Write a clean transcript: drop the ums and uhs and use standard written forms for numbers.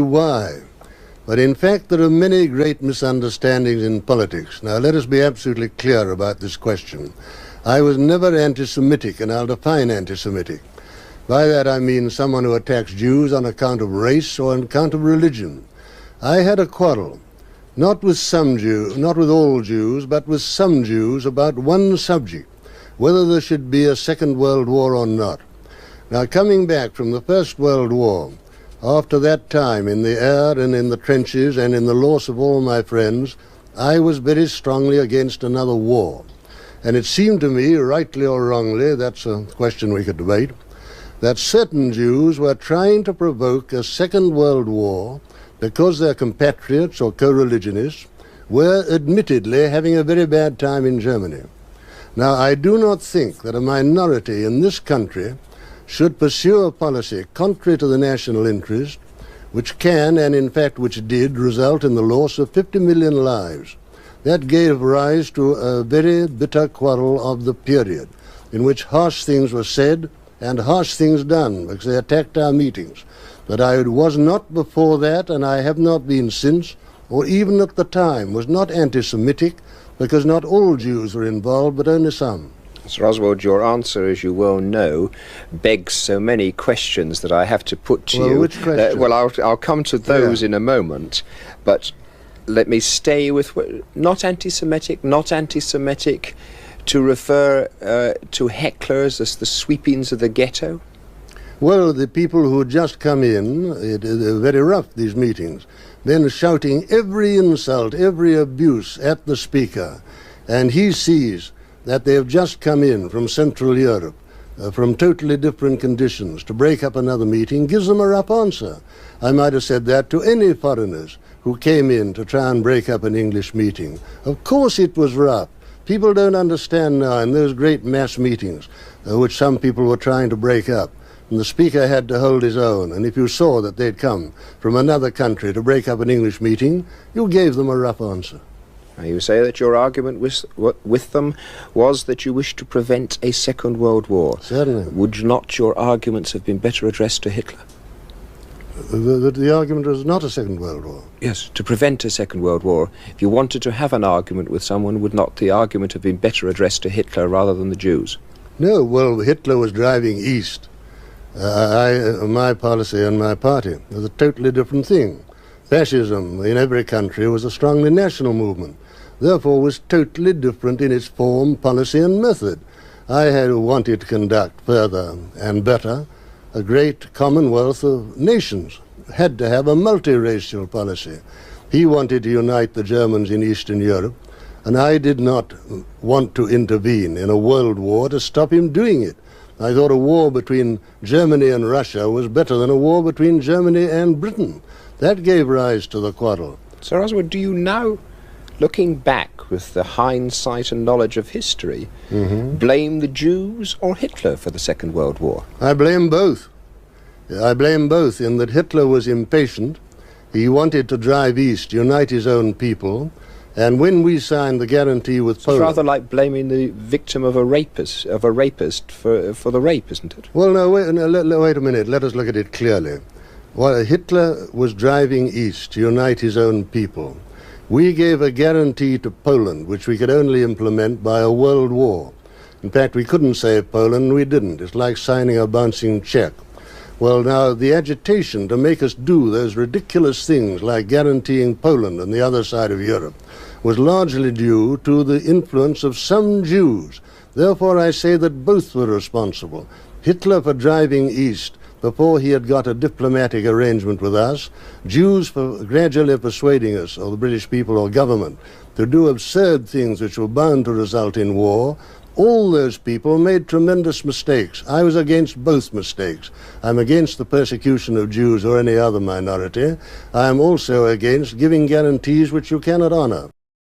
why. But in fact, there are many great misunderstandings in politics. Now, let us be absolutely clear about this question. I was never anti-Semitic, and I'll define anti-Semitic. By that I mean someone who attacks Jews on account of race or on account of religion. I had a quarrel, not with all Jews, but with some Jews about one subject, whether there should be a Second World War or not. Now, coming back from the First World War, after that time in the air and in the trenches and in the loss of all my friends, I was very strongly against another war. And it seemed to me, rightly or wrongly, that's a question we could debate, that certain Jews were trying to provoke a Second World War because their compatriots or co-religionists were admittedly having a very bad time in Germany. Now, I do not think that a minority in this country should pursue a policy contrary to the national interest, which can, and in fact which did, result in the loss of 50 million lives. That gave rise to a very bitter quarrel of the period, in which harsh things were said and harsh things done, because they attacked our meetings. But I was not before that, and I have not been since, or even at the time, was not anti-Semitic, because not all Jews were involved, but only some. Sir Oswald, your answer, as you well know, begs so many questions that I have to put to you. Which question? I'll come to those in a moment, but let me stay with not anti-Semitic, to refer to hecklers as the sweepings of the ghetto? Well, the people who had just come in, they're very rough, these meetings, then shouting every insult, every abuse at the speaker, and he sees that they have just come in from Central Europe, from totally different conditions, to break up another meeting, gives them a rough answer. I might have said that to any foreigners who came in to try and break up an English meeting. Of course it was rough. People don't understand now in those great mass meetings, which some people were trying to break up. And the speaker had to hold his own, and if you saw that they'd come from another country to break up an English meeting, you gave them a rough answer. You say that your argument with them was that you wished to prevent a Second World War. Certainly. Would not your arguments have been better addressed to Hitler? The argument was not a Second World War. Yes, to prevent a Second World War. If you wanted to have an argument with someone, would not the argument have been better addressed to Hitler rather than the Jews? No, well, Hitler was driving east. My policy and my party was a totally different thing. Fascism in every country was a strongly national movement, therefore was totally different in its form, policy and method. I had wanted to conduct further and better a great commonwealth of nations, had to have a multiracial policy. He wanted to unite the Germans in Eastern Europe, and I did not want to intervene in a world war to stop him doing it. I thought a war between Germany and Russia was better than a war between Germany and Britain. That gave rise to the quarrel. Sir Oswald, do you now, looking back with the hindsight and knowledge of history, blame the Jews or Hitler for the Second World War? I blame both. I blame both in that Hitler was impatient. He wanted to drive east, unite his own people, and when we signed the guarantee with Poland... It's rather like blaming the victim of a rapist for the rape, isn't it? Well, no, wait a minute. Let us look at it clearly. Well, Hitler was driving east to unite his own people. We gave a guarantee to Poland, which we could only implement by a world war. In fact, we couldn't save Poland, we didn't. It's like signing a bouncing check. Well, now, the agitation to make us do those ridiculous things like guaranteeing Poland and the other side of Europe was largely due to the influence of some Jews. Therefore, I say that both were responsible. Hitler for driving east before he had got a diplomatic arrangement with us, Jews for gradually persuading us, or the British people or government, to do absurd things which were bound to result in war. All those people made tremendous mistakes. I was against both mistakes. I'm against the persecution of Jews or any other minority. I am also against giving guarantees which you cannot honor.